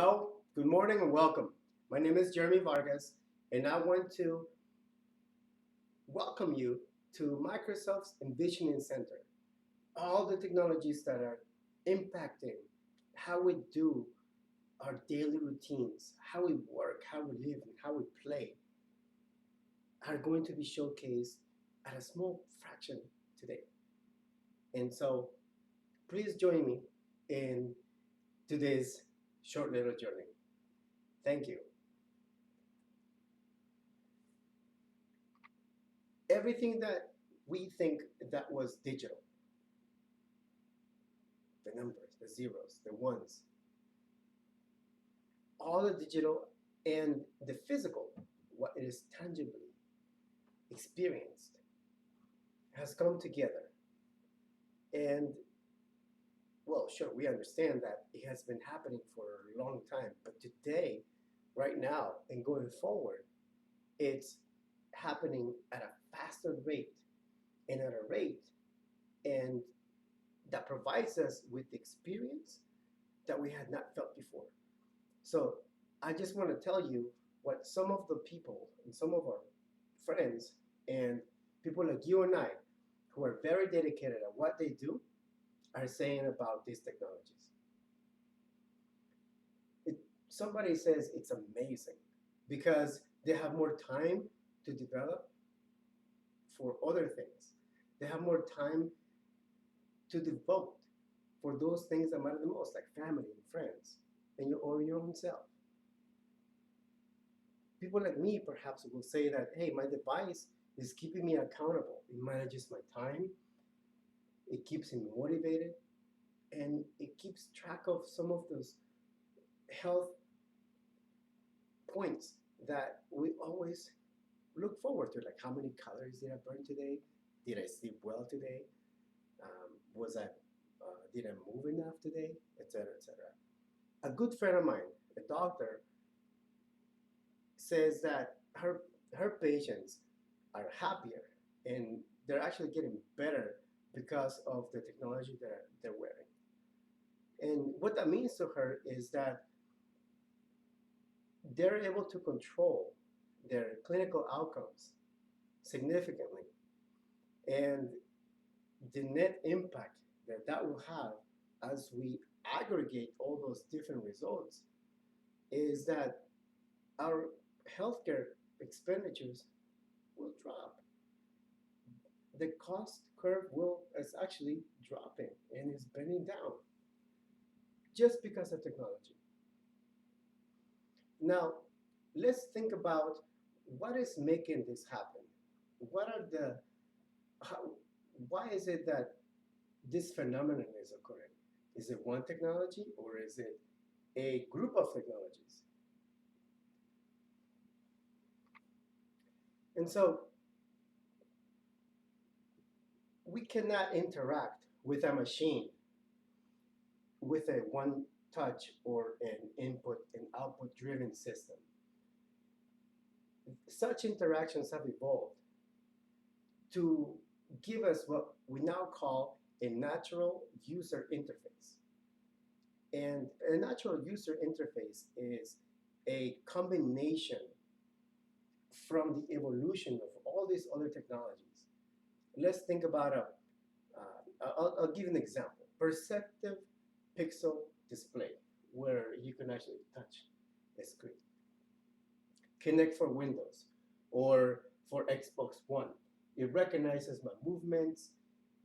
Hello, good morning, and welcome. My name is Jeremy Vargas, and I want to welcome you to Microsoft's Envisioning Center. All the technologies that are impacting how we do our daily routines, how we work, how we live, and how we play are going to be showcased at a small fraction today. And so please join me in today's short little journey. Thank you. Everything that we think that was digital, the numbers, the zeros, the ones, all the digital and the physical, what it is tangibly experienced, has come together. And well, sure, we understand that it has been happening for a long time, but today, right now, and going forward, it's happening at a faster rate and at a rate and that provides us with experience that we had not felt before. So I just want to tell you what some of the people and some of our friends and people like you and I who are very dedicated at what they do are saying about these technologies. It, somebody says it's amazing because they have more time to develop for other things. They have more time to devote for those things that matter the most, like family and friends and or your own self. People like me perhaps will say that, hey, my device is keeping me accountable. It manages my time, it keeps me motivated, and it keeps track of some of those health points that we always look forward to, like how many calories did I burn today? Did I sleep well today? Was I did I move enough today? Etc. Etc. A good friend of mine, a doctor, says that her patients are happier and they're actually getting better because of the technology that they're wearing. And what that means to her is that they're able to control their clinical outcomes significantly. And the net impact that that will have as we aggregate all those different results is that our healthcare expenditures will drop. The cost curve will is actually dropping and is bending down just because of technology. Now, let's think about what is making this happen. What are the how, why is it that this phenomenon is occurring? Is it one technology or is it a group of technologies? And so we cannot interact with a machine with a one touch or an input and output driven system. Such interactions have evolved to give us what we now call a natural user interface. And a natural user interface is a combination from the evolution of all these other technologies. Let's think about I'll give an example. Perceptive pixel display, where you can actually touch a screen. Connect for Windows or for Xbox One. It recognizes my movements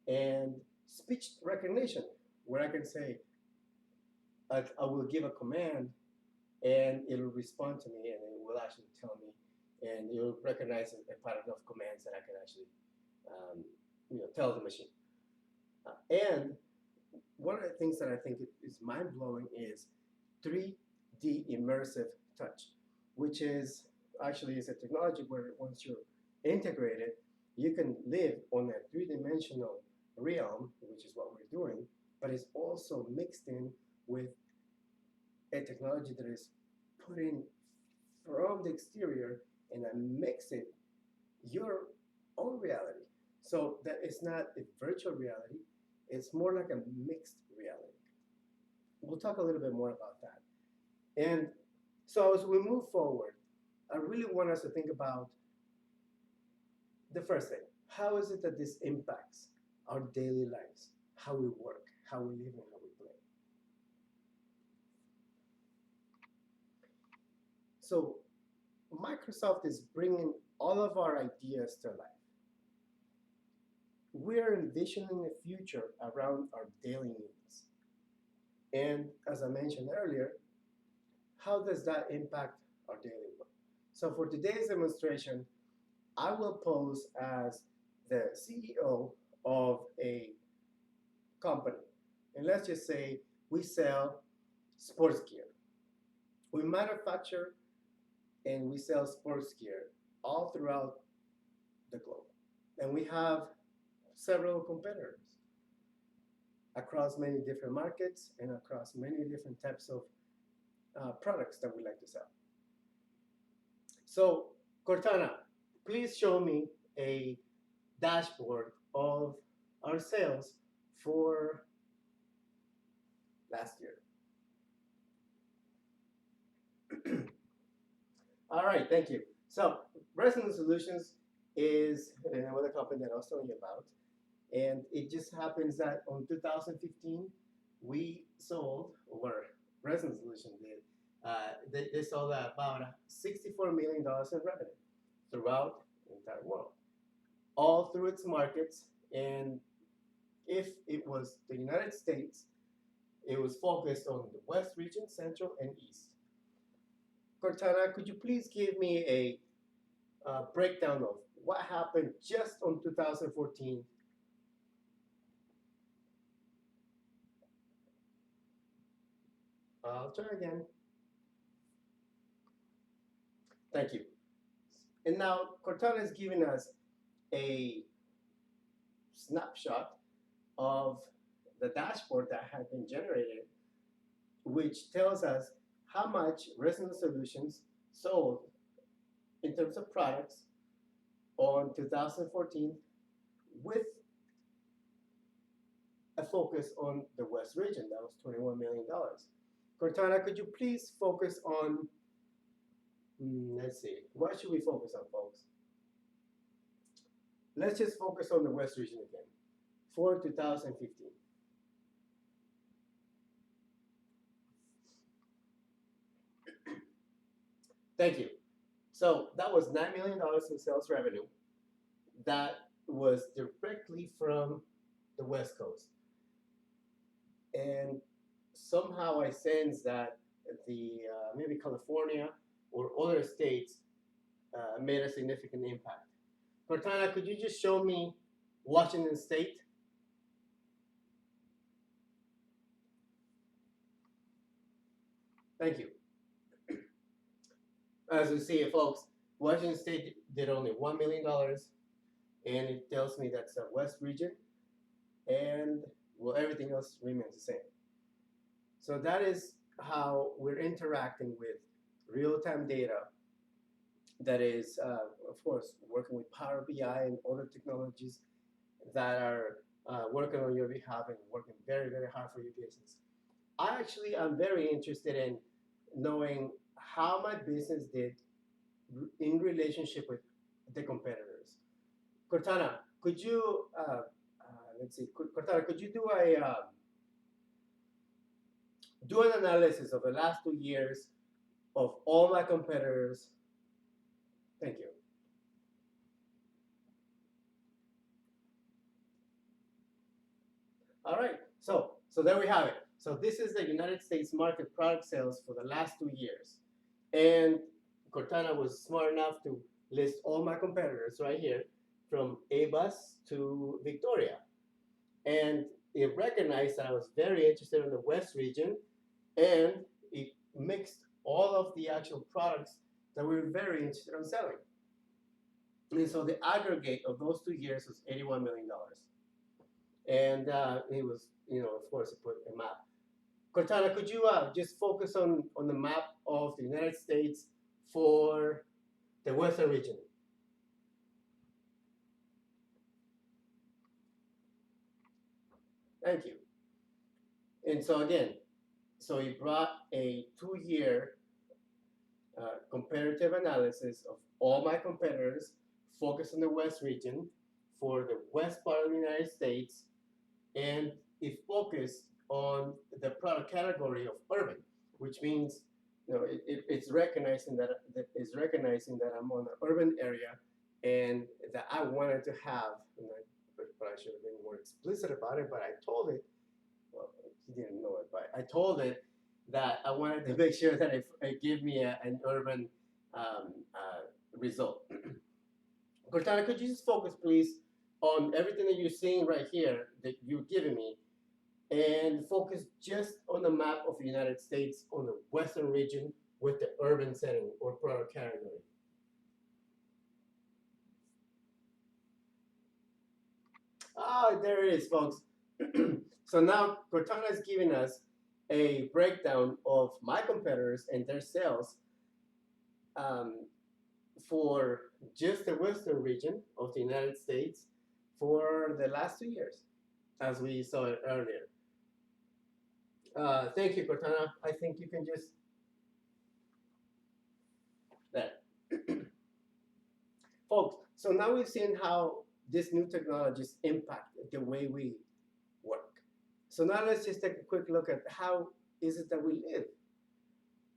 and speech recognition, where I can say, I will give a command and it'll respond to me and it will actually tell me and it'll recognize a pattern of commands that I can actually tell the machine. And one of the things that I think is mind-blowing is 3D immersive touch, which is actually is a technology where once you're integrated, you can live on a three-dimensional realm, which is what we're doing, but it's also mixed in with a technology that is put in from the exterior and I mix it your own reality. So that it's not a virtual reality, it's more like a mixed reality. We'll talk a little bit more about that. And so as we move forward, I really want us to think about the first thing. How is it that this impacts our daily lives, how we work, how we live, and how we play? So Microsoft is bringing all of our ideas to life. We're envisioning a future around our daily needs. And as I mentioned earlier, how does that impact our daily work? So for today's demonstration, I will pose as the CEO of a company. And let's just say we sell sports gear. We manufacture and we sell sports gear all throughout the globe. And we have several competitors across many different markets and across many different types of products that we like to sell. So, Cortana, please show me a dashboard of our sales for last year. All right, thank you. So, Resonant Solutions is another company that I was telling you about. And it just happens that on 2015, we sold, or Resonant Solution did, they sold about $64 million in revenue throughout the entire world, all through its markets. And if it was the United States, it was focused on the West region, Central, and East. Cortana, could you please give me a breakdown of what happened just on 2014? I'll try again. Thank you. And now Cortana is giving us a snapshot of the dashboard that had been generated, which tells us how much Resonant Solutions sold in terms of products on 2014 with a focus on the West region. That was $21 million. Cortana, could you please focus on, let's see, what should we focus on, folks? Let's just focus on the West region again for 2015. Thank you. So that was $9 million in sales revenue. That was directly from the West Coast. And somehow I sense that the maybe California or other states made a significant impact. Cortana, could you just show me Washington State? Thank you. As you see, folks, Washington State did only $1 million, and it tells me that's a West region, and well, everything else remains the same. So that is how we're interacting with real-time data that is, of course, working with Power BI and other technologies that are working on your behalf and working very, very hard for your business. I actually am very interested in knowing how my business did in relationship with the competitors. Cortana, could you, let's see, Cortana, could you do an analysis of the last 2 years of all my competitors? Thank you. All right, so there we have it. So this is the United States market product sales for the last 2 years. And Cortana was smart enough to list all my competitors right here, from Abus to Victoria. And it recognized that I was very interested in the West region, and it mixed all of the actual products that we were very interested in selling. And so the aggregate of those 2 years was $81 million. And it was, of course, it put a map. Cortana, could you just focus on the map of the United States for the Western region? Thank you. And so again, So he brought a 2 year comparative analysis of all my competitors focused on the West region for the west part of the United States, and it focused on the product category of urban, which means it's recognizing that I'm on an urban area and that I wanted to have, but I should have been more explicit about it. But I told it, well, he didn't know it, but I told it that I wanted to make sure that it gave me an urban result. Cortana, could you just focus, please, on everything that you're seeing right here that you're giving me, and focus just on the map of the United States on the western region with the urban setting or product category. Ah, there it is, folks. So now Cortana is giving us a breakdown of my competitors and their sales um, for just the western region of the United States for the last 2 years, as we saw it earlier. Thank you, Cortana. I think you can just that. Folks, so now we've seen how these new technologies impact the way we work. So now let's just take a quick look at how is it that we live.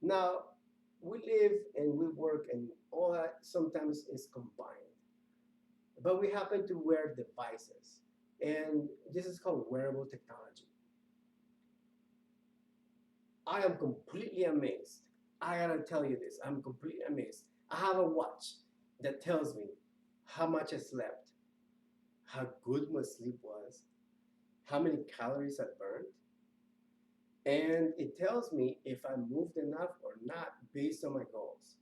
Now, we live and we work and all that sometimes is combined. But we happen to wear devices. And this is called wearable technology. I am completely amazed. I gotta tell you this. I'm completely amazed. I have a watch that tells me how much I slept, how good my sleep was, how many calories I burned, and it tells me if I moved enough or not based on my goals.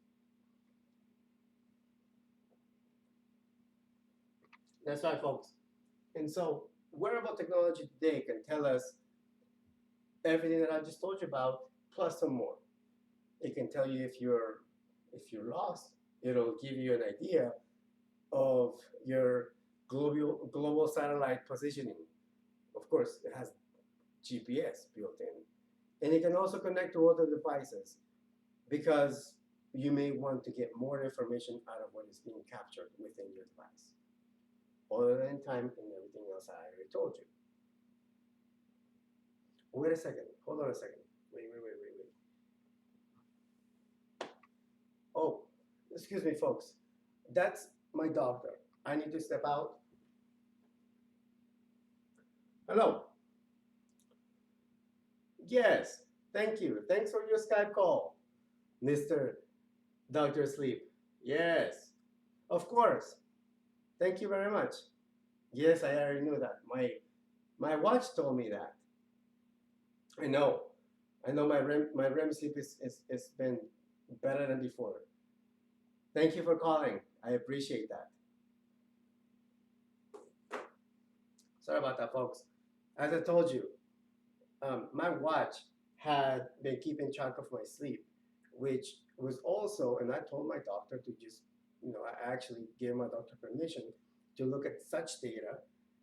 That's right, folks. And so, wearable technology today can tell us everything that I just told you about, plus some more. It can tell you if you're lost. It'll give you an idea of your global satellite positioning. Of course, it has GPS built in. And it can also connect to other devices because you may want to get more information out of what is being captured within your device, other than time and everything else I already told you. Wait a second. Hold on a second. Wait. Oh, excuse me, folks. That's my doctor. I need to step out. Hello. Yes. Thank you. Thanks for your Skype call, Mr. Dr. Sleep. Yes. Of course. Thank you very much. Yes, I already knew that. My watch told me that. I know. I know my REM sleep is been better than before. Thank you for calling. I appreciate that. Sorry about that, folks. As I told you, my watch had been keeping track of my sleep, which was also, and I told my doctor to just, I actually gave my doctor permission to look at such data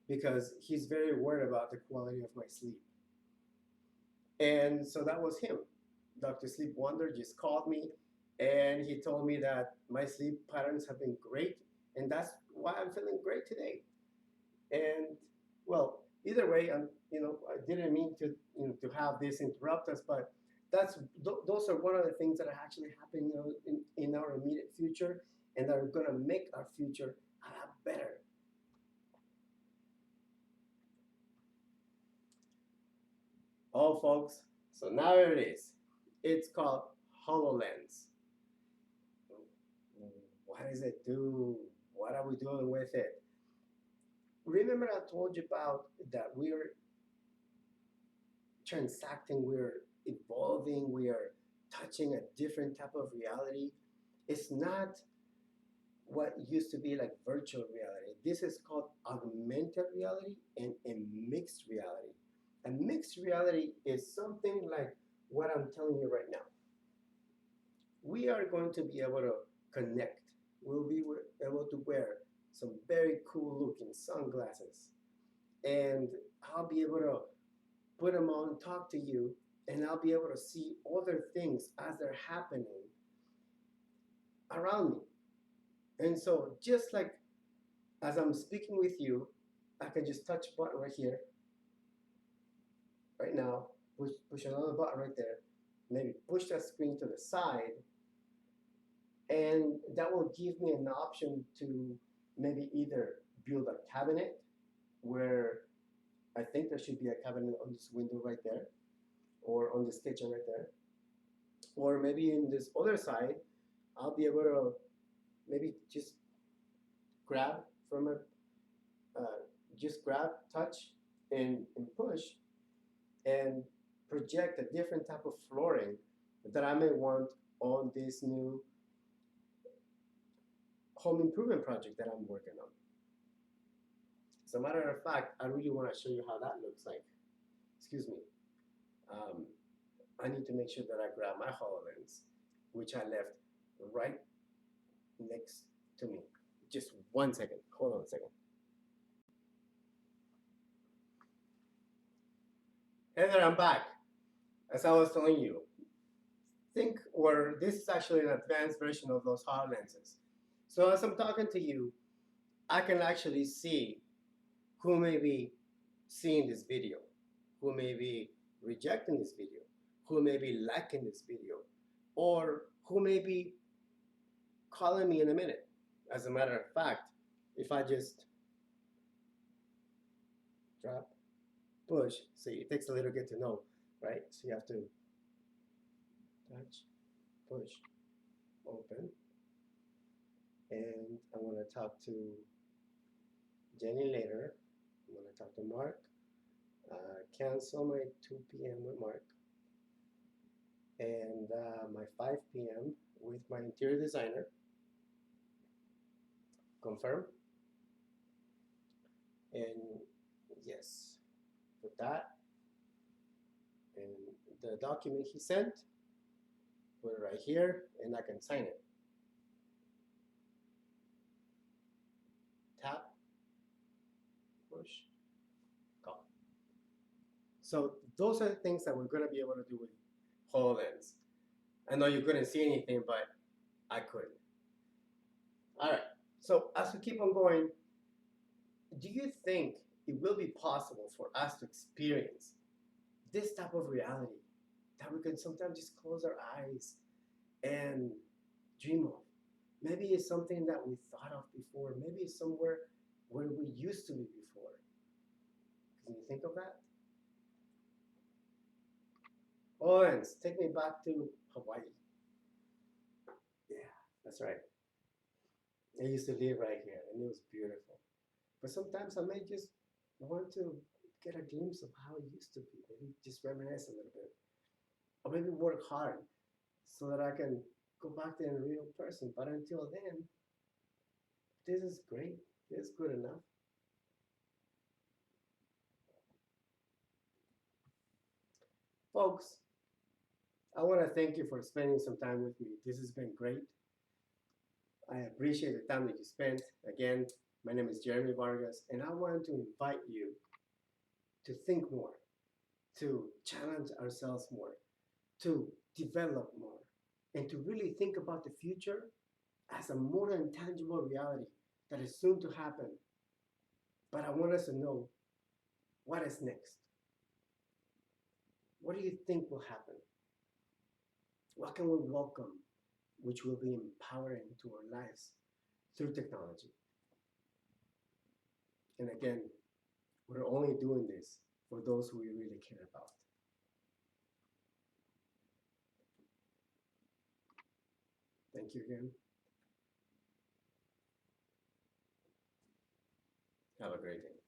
because he's very worried about the quality of my sleep. And so that was him. Dr. Sleep Wonder just called me and he told me that my sleep patterns have been great, and that's why I'm feeling great today. And well, either way, I didn't mean to have this interrupt us, but those are one of the things that are actually happening in our immediate future, and that are going to make our future a lot better. Oh, folks, so now here it is. It's called HoloLens. What does it do? What are we doing with it? Remember I told you about that we're transacting, we're evolving, we are touching a different type of reality. It's not what used to be like virtual reality. This is called augmented reality and a mixed reality. A mixed reality is something like what I'm telling you right now. We are going to be able to connect. We'll be able to wear some very cool looking sunglasses, and I'll be able to put them on, talk to you, and I'll be able to see other things as they're happening around me. And so just like as I'm speaking with you, I can just touch a button right here, right now, push another button right there, maybe push that screen to the side, and that will give me an option to maybe either build a cabinet where I think there should be a cabinet on this window right there, or on this kitchen right there, or maybe in this other side, I'll be able to maybe just grab from a, just grab, touch, and push, and project a different type of flooring that I may want on this new home improvement project that I'm working on. As a matter of fact, I really want to show you how that looks like. Excuse me. Um, I need to make sure that I grab my HoloLens, which I left right next to me. Just 1 second. Hold on a second. And then I'm back. As I was telling you, this is actually an advanced version of those HoloLenses. So as I'm talking to you, I can actually see who may be seeing this video, who may be rejecting this video, who may be liking this video, or who may be calling me in a minute. As a matter of fact, if I just drop, push, see, it takes a little get to know, right? So you have to touch, push, open, and I want to talk to Jenny later. I'm going to talk to Mark. Cancel my 2 p.m. with Mark, and my 5 p.m. with my interior designer. Confirm, and yes, put that, and the document he sent, put it right here, and I can sign it. Tap, push, go. So those are the things that we're going to be able to do with HoloLens. I know you couldn't see anything, but I could. All right, so as we keep on going, do you think it will be possible for us to experience this type of reality that we can sometimes just close our eyes and dream of? Maybe it's something that we thought of before. Maybe it's somewhere where we used to be before. Can you think of that? HoloLens, take me back to Hawaii. Yeah, that's right. I used to live right here, and it was beautiful. But sometimes I may just want to get a glimpse of how it used to be. Maybe just reminisce a little bit. Or maybe work hard so that I can go back there in a real person. But until then, this is great. This is good enough. Folks, I want to thank you for spending some time with me. This has been great. I appreciate the time that you spent. Again, my name is Jeremy Vargas, and I want to invite you to think more, to challenge ourselves more, to develop more, and to really think about the future as a more than tangible reality that is soon to happen. But I want us to know what is next. What do you think will happen? What can we welcome, which will be empowering to our lives through technology? And again, we're only doing this for those who we really care about. Thank you again. Have a great day.